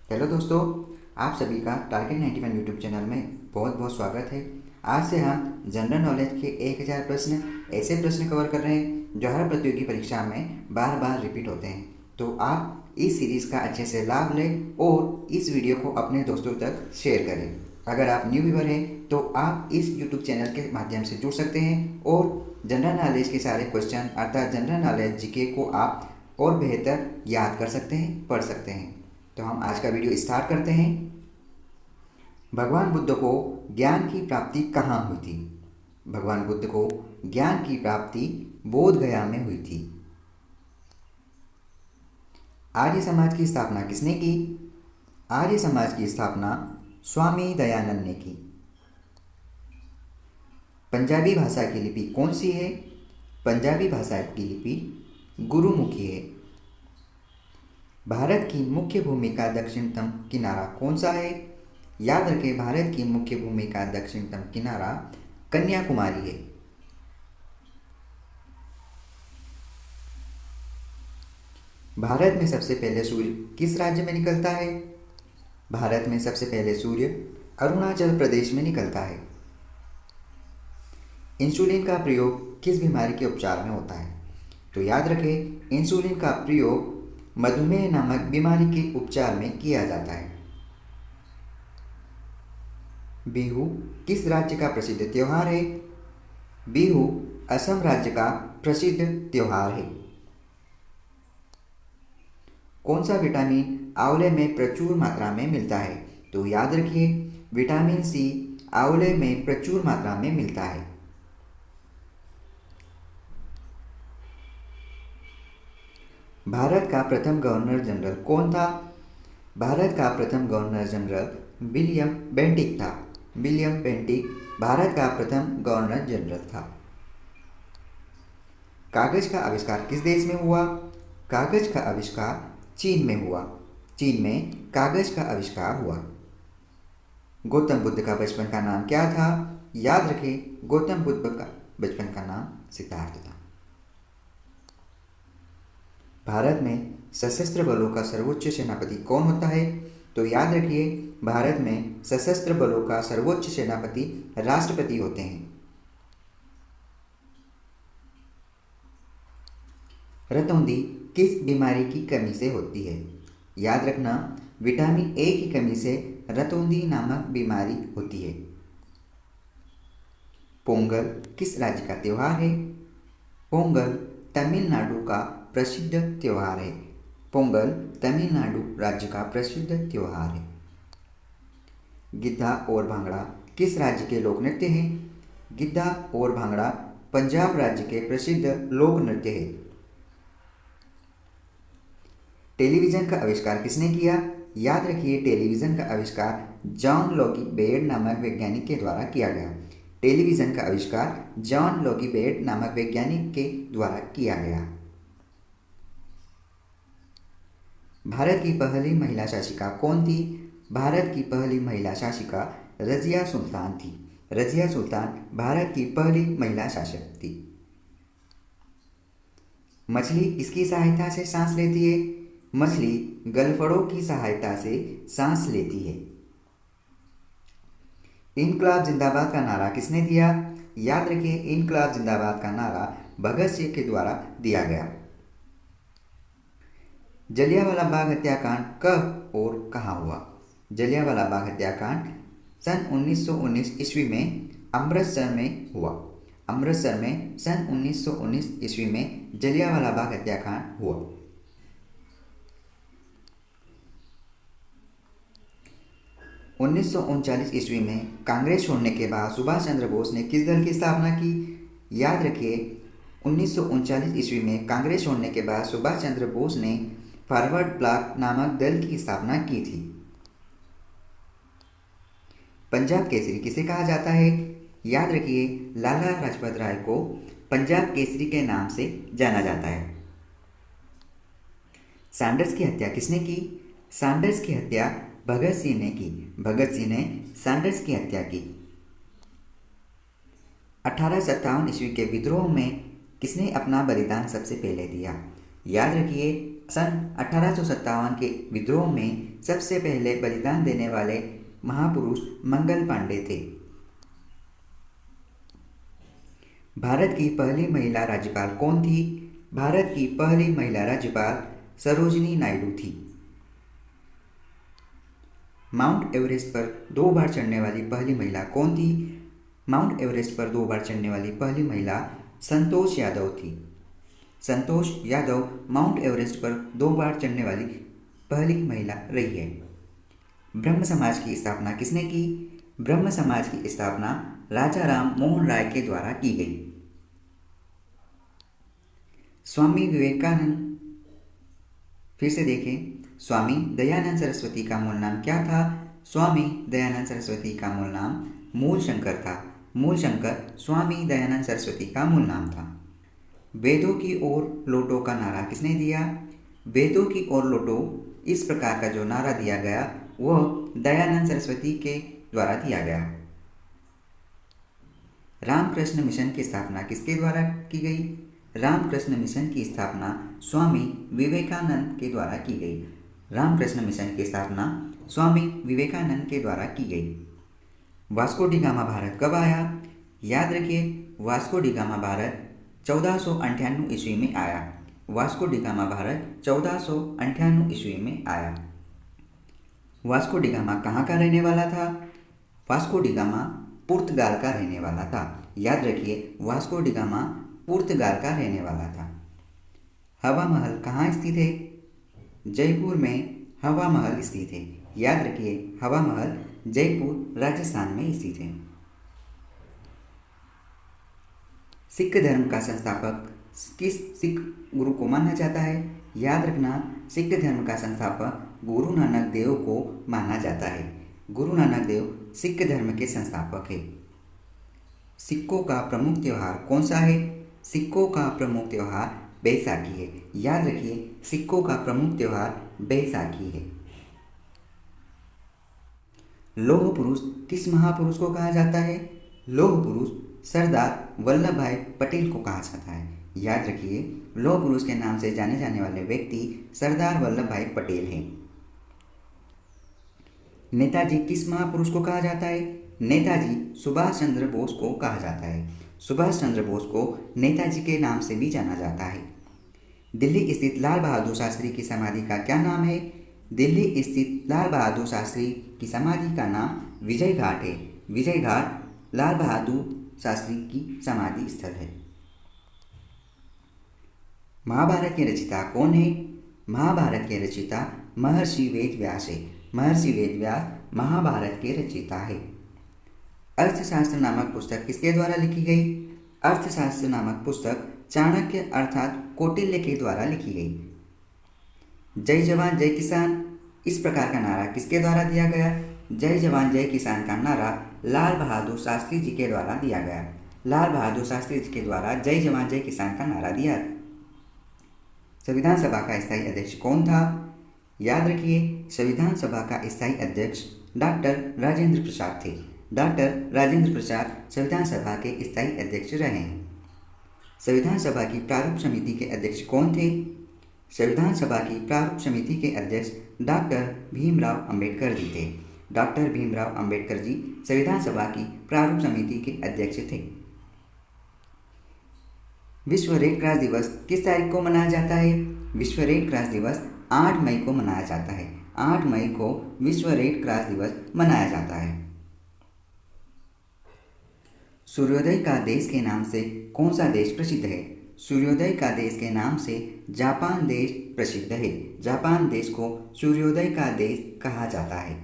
Hello दोस्तों, आप सभी का टारगेट 91 यूट्यूब चैनल में बहुत बहुत स्वागत है। आज से हम जनरल नॉलेज के 1000 प्रश्न ऐसे प्रश्न कवर कर रहे हैं जो हर प्रतियोगी परीक्षा में बार बार रिपीट होते हैं। तो आप इस सीरीज़ का अच्छे से लाभ लें और इस वीडियो को अपने दोस्तों तक शेयर करें। अगर आप न्यू व्यूअर हैं तो आप इस यूट्यूब चैनल के माध्यम से जुड़ सकते हैं और जनरल नॉलेज के सारे क्वेश्चन अर्थात जनरल नॉलेज जीके को आप और बेहतर याद कर सकते हैं, पढ़ सकते हैं। तो हम आज का वीडियो स्टार्ट करते हैं। भगवान बुद्ध को ज्ञान की प्राप्ति कहाँ हुई थी? भगवान बुद्ध को ज्ञान की प्राप्ति बोध गया में हुई थी। आर्य समाज की स्थापना किसने की? आर्य समाज की स्थापना स्वामी दयानंद ने की। पंजाबी भाषा की लिपि कौन सी है? पंजाबी भाषा की लिपि गुरुमुखी है। भारत की मुख्य भूमि का दक्षिणतम किनारा कौन सा है? याद रखें, भारत की मुख्य भूमि का दक्षिणतम किनारा कन्याकुमारी है। भारत में सबसे पहले सूर्य किस राज्य में निकलता है? भारत में सबसे पहले सूर्य अरुणाचल प्रदेश में निकलता है। इंसुलिन का प्रयोग किस बीमारी के उपचार में होता है? तो याद रखें, इंसुलिन का प्रयोग मधुमेह नामक बीमारी के उपचार में किया जाता है। बिहू किस राज्य का प्रसिद्ध त्योहार है? बिहू असम राज्य का प्रसिद्ध त्योहार है। कौन सा विटामिन आंवले में प्रचुर मात्रा में मिलता है? तो याद रखिए, विटामिन सी आंवले में प्रचुर मात्रा में मिलता है। भारत का प्रथम गवर्नर जनरल कौन था? भारत का प्रथम गवर्नर जनरल विलियम बेंटिक था। विलियम बेंटिक भारत का प्रथम गवर्नर जनरल था। कागज का आविष्कार किस देश में हुआ? कागज का आविष्कार चीन में हुआ। चीन में कागज का आविष्कार हुआ। गौतम बुद्ध का बचपन का नाम क्या था? याद रखें, गौतम बुद्ध का बचपन का नाम सिद्धार्थ था। भारत में सशस्त्र बलों का सर्वोच्च सेनापति कौन होता है? तो याद रखिए, भारत में सशस्त्र बलों का सर्वोच्च सेनापति राष्ट्रपति होते हैं। रतौंधी किस बीमारी की कमी से होती है? याद रखना, विटामिन ए की कमी से रतौंधी नामक बीमारी होती है। पोंगल किस राज्य का त्योहार है? पोंगल तमिलनाडु का प्रसिद्ध त्योहार है। पोंगल तमिलनाडु राज्य का प्रसिद्ध त्योहार है। गिद्धा और भांगड़ा किस राज्य के लोक नृत्य हैं? गिद्धा और भांगड़ा पंजाब राज्य के प्रसिद्ध लोक नृत्य है। टेलीविजन का आविष्कार किसने किया? याद रखिए, टेलीविजन का आविष्कार जॉन लोगी बेड नामक वैज्ञानिक के द्वारा किया गया। टेलीविजन का आविष्कार जॉन लोगी बेड नामक वैज्ञानिक के द्वारा किया गया। भारत की पहली महिला शासिका कौन थी? भारत की पहली महिला शासिका रजिया सुल्तान थी। रजिया सुल्तान भारत की पहली महिला शासक थी। मछली किसकी सहायता से सांस लेती है? मछली गलफड़ों की सहायता से सांस लेती है। इनकलाब जिंदाबाद का नारा किसने दिया? याद रखिए, इनकलाब जिंदाबाद का नारा भगत सिंह के द्वारा दिया गया। जलियांवाला बाग हत्याकांड कब और कहाँ हुआ? जलियांवाला बाग हत्याकांड सन 1919 ईस्वी में अमृतसर में हुआ। अमृतसर में सन 1919 ईस्वी में जलियांवाला बाग हत्याकांड हुआ। उन्नीस ईस्वी में कांग्रेस छोड़ने के बाद सुभाष चंद्र बोस ने किस दल की स्थापना की? याद रखिए, 1939 ईस्वी में कांग्रेस छोड़ने के बाद सुभाष चंद्र बोस ने फॉरवर्ड ब्लॉक नामक दल की स्थापना की थी। पंजाब केसरी किसे कहा जाता है? याद रखिए, लाला लाजपत राय को पंजाब केसरी के नाम से जाना जाता है। सैंडर्स की हत्या किसने की? सैंडर्स की हत्या भगत सिंह ने की। भगत सिंह ने सैंडर्स की हत्या की। 1857 ईस्वी के विद्रोह में किसने अपना बलिदान सबसे पहले दिया? याद रखिए, सन 1857 के विद्रोह में सबसे पहले बलिदान देने वाले महापुरुष मंगल पांडे थे। भारत की पहली महिला राज्यपाल कौन थी? भारत की पहली महिला राज्यपाल सरोजिनी नायडू थी। माउंट एवरेस्ट पर 2 बार चढ़ने वाली पहली महिला कौन थी? माउंट एवरेस्ट पर 2 बार चढ़ने वाली पहली महिला संतोष यादव थी। संतोष यादव माउंट एवरेस्ट पर 2 बार चढ़ने वाली पहली महिला रही है। ब्रह्म समाज की स्थापना किसने की? ब्रह्म समाज की स्थापना राजा राम मोहन राय के द्वारा की गई। स्वामी विवेकानंद, फिर से देखें, स्वामी दयानंद सरस्वती का मूल नाम क्या था? स्वामी दयानंद सरस्वती का मूल नाम मूलशंकर था। मूलशंकर स्वामी दयानंद सरस्वती का मूल नाम था। वेदों की ओर लौटो का नारा किसने दिया? वेदों की ओर लौटो, इस प्रकार का जो नारा दिया गया वह दयानंद सरस्वती के द्वारा दिया गया। रामकृष्ण मिशन की स्थापना किसके द्वारा की गई? रामकृष्ण मिशन की स्थापना स्वामी विवेकानंद के द्वारा की गई। रामकृष्ण मिशन की स्थापना स्वामी विवेकानंद के द्वारा की गई। वास्को डी गामा भारत कब आया? याद रखिए, वास्को डी गामा भारत 1498 ईस्वी में आया। वास्को डी गामा भारत 1498 ईस्वी में आया। वास्को डी गामा कहाँ का रहने वाला था? वास्को डी गामा पुर्तगाल का रहने वाला था। याद रखिए, वास्को डी गामा पुर्तगाल का रहने वाला था। हवा महल कहाँ स्थित है? जयपुर में हवा महल स्थित है। याद रखिए, हवा महल जयपुर राजस्थान में स्थित है। सिख धर्म का संस्थापक किस सिख गुरु को माना जाता है? याद रखना, सिख धर्म का संस्थापक गुरु नानक देव को माना जाता है। गुरु नानक देव सिख धर्म के संस्थापक है। सिखों का प्रमुख त्यौहार कौन सा है? सिखों का प्रमुख त्यौहार बैसाखी है। याद रखिए, सिखों का प्रमुख त्यौहार बैसाखी है। लौह पुरुष किस महापुरुष को कहा जाता है? लौह पुरुष सरदार वल्लभ भाई पटेल को कहा जाता है। याद रखिए, लौह पुरुष के नाम से जाने जाने वाले व्यक्ति सरदार वल्लभ भाई पटेल हैं। नेताजी किस महापुरुष को कहा जाता है? नेताजी सुभाष चंद्र बोस को कहा जाता है। सुभाष चंद्र बोस को नेताजी के नाम से भी जाना जाता है। दिल्ली स्थित लाल बहादुर शास्त्री की समाधि का क्या नाम है? दिल्ली स्थित लाल बहादुर शास्त्री की समाधि का नाम विजय घाट है। विजय घाट लाल बहादुर शास्त्री की समाधि स्थल है। महाभारत के रचयिता कौन है? महाभारत के रचयिता महर्षि वेद व्यास है। महर्षि वेद व्यास महाभारत के रचयिता है। अर्थशास्त्र नामक पुस्तक किसके द्वारा लिखी गई? अर्थशास्त्र नामक पुस्तक चाणक्य अर्थात कौटिल्य के द्वारा लिखी गई। जय जवान जय किसान, इस प्रकार का नारा किसके द्वारा दिया गया? जय जवान जय किसान का नारा लाल बहादुर शास्त्री जी के द्वारा दिया गया। लाल बहादुर शास्त्री जी के द्वारा जय जवान जय किसान का नारा दिया। संविधान सभा का स्थायी अध्यक्ष कौन था? याद रखिए, संविधान सभा का स्थायी अध्यक्ष डॉक्टर राजेंद्र प्रसाद थे। डॉक्टर राजेंद्र प्रसाद संविधान सभा के स्थायी अध्यक्ष रहे हैं। संविधान सभा की प्रारूप समिति के अध्यक्ष कौन थे? संविधान सभा की प्रारूप समिति के अध्यक्ष डॉक्टर भीमराव अंबेडकर जी थे। डॉक्टर भीमराव अंबेडकर जी संविधान सभा की प्रारूप समिति के अध्यक्ष थे। विश्व रेड क्रॉस दिवस किस तारीख को मनाया जाता है? विश्व रेड क्रॉस दिवस 8 मई को मनाया जाता है। 8 मई को विश्व रेड क्रॉस दिवस मनाया जाता है। सूर्योदय का देश के नाम से कौन सा देश प्रसिद्ध है? सूर्योदय का देश के नाम से जापान देश प्रसिद्ध है। जापान देश को सूर्योदय का देश कहा जाता है।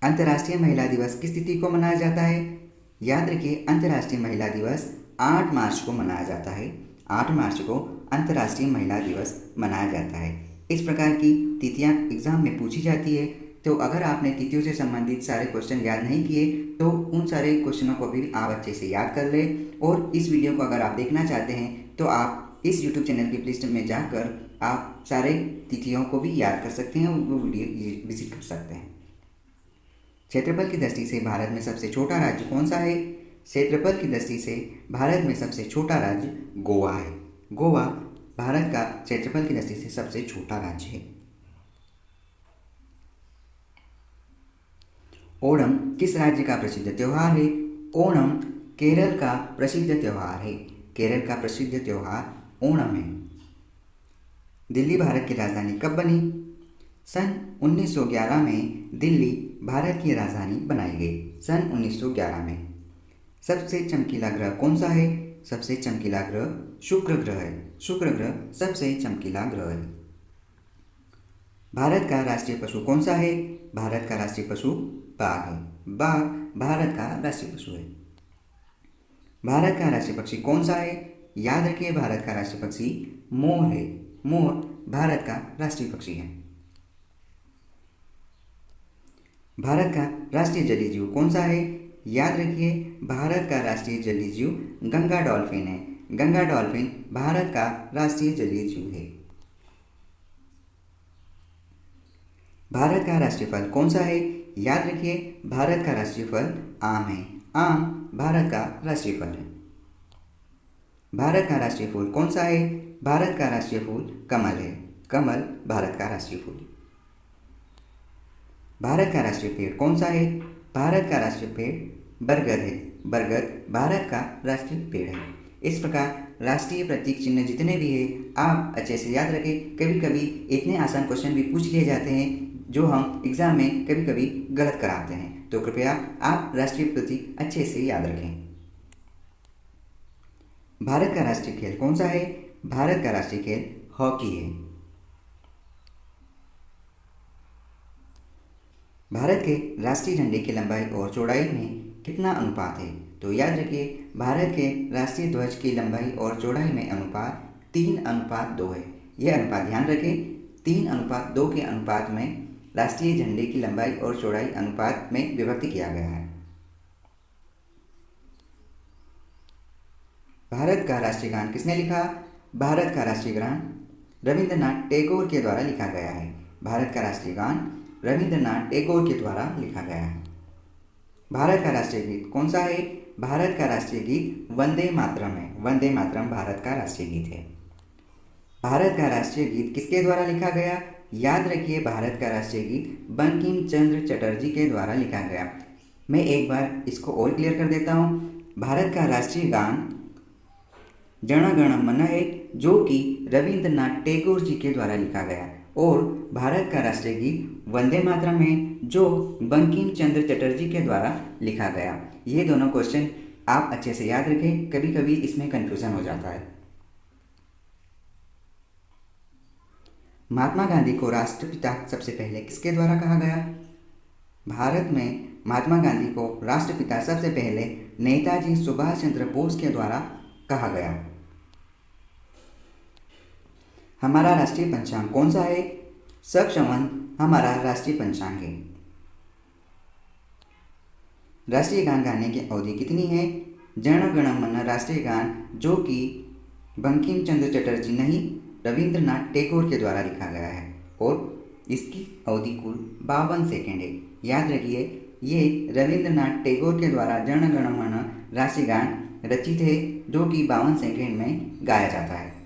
अंतर्राष्ट्रीय महिला दिवस किस तिथि को मनाया जाता है? याद रखिए, अंतर्राष्ट्रीय महिला दिवस 8 मार्च को मनाया जाता है। 8 मार्च को अंतर्राष्ट्रीय महिला दिवस मनाया जाता है। इस प्रकार की तिथियां एग्जाम में पूछी जाती है, तो अगर आपने तिथियों से संबंधित सारे क्वेश्चन याद नहीं किए तो उन सारे क्वेश्चनों को भी आप अच्छे से याद कर ले। और इस वीडियो को अगर आप देखना चाहते हैं तो आप इस YouTube चैनल की प्लेलिस्ट में जाकर आप सारे तिथियों को भी याद कर सकते हैं, वो वीडियो विजिट कर सकते हैं। क्षेत्रफल की दृष्टि से भारत में सबसे छोटा राज्य कौन सा है? क्षेत्रफल की दृष्टि से भारत में सबसे छोटा राज्य गोवा है। गोवा भारत का क्षेत्रफल की दृष्टि से सबसे छोटा राज्य है। ओणम किस राज्य का प्रसिद्ध त्योहार है? ओणम केरल का प्रसिद्ध त्योहार है। केरल का प्रसिद्ध त्योहार ओणम है। दिल्ली भारत की राजधानी कब बनी? सन 1911 में दिल्ली भारत की राजधानी बनाई गई। सन 1911 में। सबसे चमकीला ग्रह कौन सा है? सबसे चमकीला ग्रह शुक्र ग्रह है। शुक्र ग्रह सबसे चमकीला ग्रह है। भारत का राष्ट्रीय पशु कौन सा है? भारत का राष्ट्रीय पशु बाघ है। बाघ भारत का राष्ट्रीय पशु है। भारत का राष्ट्रीय पक्षी कौन सा है? याद रखिए, भारत का राष्ट्रीय पक्षी मोर है। मोर भारत का राष्ट्रीय पक्षी है। भारत का राष्ट्रीय जलीय जीव कौन सा है? याद रखिए, भारत का राष्ट्रीय जलीय जीव गंगा डॉल्फिन है। गंगा डॉल्फिन भारत का राष्ट्रीय जलीय जीव है। भारत का राष्ट्रीय फल कौन सा है? याद रखिए, भारत का राष्ट्रीय फल आम है। आम भारत का राष्ट्रीय फल है। भारत का राष्ट्रीय फूल कौन सा है? भारत का राष्ट्रीय फूल कमल है। कमल भारत का राष्ट्रीय फूल है। भारत का राष्ट्रीय पेड़ कौन सा है? भारत का राष्ट्रीय पेड़ बरगद है। बरगद भारत का राष्ट्रीय पेड़ है। इस प्रकार राष्ट्रीय प्रतीक चिन्ह जितने भी हैं आप अच्छे से याद रखें। कभी कभी इतने आसान क्वेश्चन भी पूछ लिए जाते हैं जो हम एग्जाम में कभी कभी गलत कराते हैं, तो कृपया आप राष्ट्रीय प्रतीक अच्छे से याद रखें। भारत का राष्ट्रीय खेल कौन सा है? भारत का राष्ट्रीय खेल हॉकी है। भारत के राष्ट्रीय झंडे की लंबाई और चौड़ाई में कितना अनुपात है? तो याद रखिए, भारत के राष्ट्रीय ध्वज की लंबाई और चौड़ाई में अनुपात 3:2 है। यह अनुपात ध्यान रखें, 3:2 के अनुपात में राष्ट्रीय झंडे की लंबाई और चौड़ाई अनुपात में विभक्त किया गया है। भारत का राष्ट्रीय गान किसने लिखा? भारत का राष्ट्रीय गान रविंद्रनाथ टैगोर के द्वारा लिखा गया है। भारत का राष्ट्रीय गान रविंद्रनाथ टैगोर के द्वारा लिखा गया है। भारत का राष्ट्रीय गीत कौन सा है? भारत का राष्ट्रीय गीत वंदे मातरम है। वंदे मातरम भारत का राष्ट्रीय गीत है। भारत का राष्ट्रीय गीत किसके द्वारा लिखा गया? याद रखिए, भारत का राष्ट्रीय गीत बंकिम चंद्र चटर्जी के द्वारा लिखा गया। मैं एक बार इसको और क्लियर कर देता हूँ। भारत का राष्ट्रीय गान जन गण मन है, जो कि रविंद्रनाथ टैगोर जी के द्वारा लिखा गया, और भारत का राष्ट्रीय गीत वंदे मातरम है, जो बंकिम चंद्र चटर्जी के द्वारा लिखा गया। ये दोनों क्वेश्चन आप अच्छे से याद रखें, कभी कभी इसमें कन्फ्यूजन हो जाता है। महात्मा गांधी को राष्ट्रपिता सबसे पहले किसके द्वारा कहा गया? भारत में महात्मा गांधी को राष्ट्रपिता सबसे पहले नेताजी सुभाष चंद्र बोस के द्वारा कहा गया। हमारा राष्ट्रीय पंचांग कौन सा है? सक्संवत हमारा राष्ट्रीय पंचांग है। राष्ट्रीय गान गाने की अवधि कितनी है? जन गण मन राष्ट्रीय गान, जो कि बंकिम चंद्र चटर्जी नहीं रविंद्रनाथ टैगोर के द्वारा लिखा गया है, और इसकी अवधि कुल 52 सेकेंड है। याद रखिए, ये रविंद्रनाथ टैगोर के द्वारा जन गण मन राष्ट्रीय गान रचित है, जो कि 52 सेकेंड में गाया जाता है।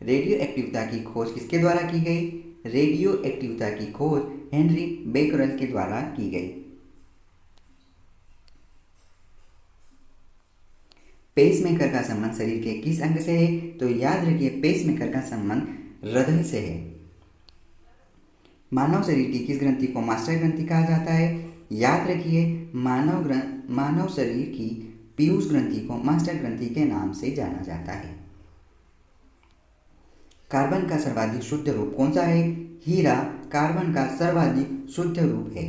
रेडियो एक्टिविटी की खोज किसके द्वारा की गई? रेडियो एक्टिविटी की खोज हेनरी बेकरल के द्वारा की गई। पेसमेकर का संबंध शरीर के किस अंग से है? तो याद रखिए, पेसमेकर का संबंध हृदय से है। मानव शरीर की किस ग्रंथि को मास्टर ग्रंथि कहा जाता है? याद रखिए, मानव शरीर की पीयूष ग्रंथि को मास्टर ग्रंथि के नाम से जाना जाता है। कार्बन का सर्वाधिक शुद्ध रूप कौन सा है? हीरा कार्बन का सर्वाधिक शुद्ध रूप है।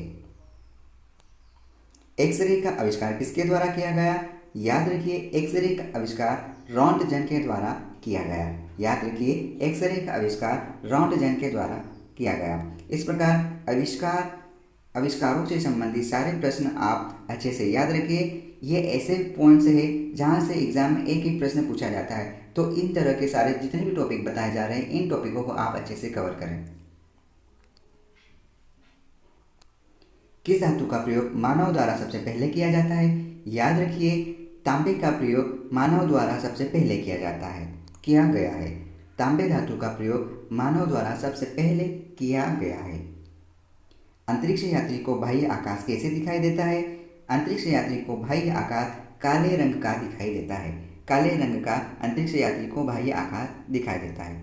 एक्सरे का आविष्कार किसके द्वारा किया गया? याद रखिए, एक्सरे का आविष्कार रॉन्टजन के द्वारा किया गया। याद रखिए, एक्सरे का आविष्कार रॉन्टजन के द्वारा किया गया। इस प्रकार आविष्कारों से संबंधित सारे प्रश्न आप अच्छे से याद रखिए। ये ऐसे पॉइंट्स है जहाँ से एग्जाम में एक एक प्रश्न पूछा जाता है, तो इन तरह के सारे जितने भी टॉपिक बताए जा रहे हैं, इन टॉपिकों को आप अच्छे से कवर करें। किस धातु का प्रयोग मानव द्वारा सबसे पहले किया जाता है? याद रखिए, तांबे का प्रयोग मानव द्वारा सबसे पहले किया गया है। तांबे धातु का प्रयोग मानव द्वारा सबसे पहले किया गया है। अंतरिक्ष यात्री को बाह्य आकाश कैसे दिखाई देता है? अंतरिक्ष यात्री को बाह्य आकाश काले रंग का दिखाई देता है। काले रंग का अंतरिक्ष यात्री को बाह्य आकाश दिखाई देता है।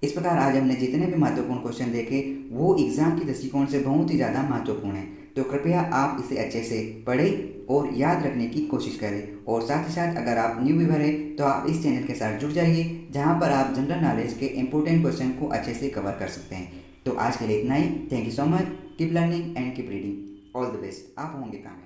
इस प्रकार आज हमने जितने भी महत्वपूर्ण क्वेश्चन देखे वो एग्जाम के दृष्टिकोण से बहुत ही ज़्यादा महत्वपूर्ण है, तो कृपया आप इसे अच्छे से पढ़ें और याद रखने की कोशिश करें। और साथ ही साथ अगर आप न्यू व्यूअर हैं तो आप इस चैनल के साथ जुड़ जाइए, जहां पर आप जनरल नॉलेज के इंपॉर्टेंट क्वेश्चन को अच्छे से कवर कर सकते हैं। तो आज के लिए इतना ही। Thank you so much. Keep learning and keep reading. All the best. आप होंगे कामयाब।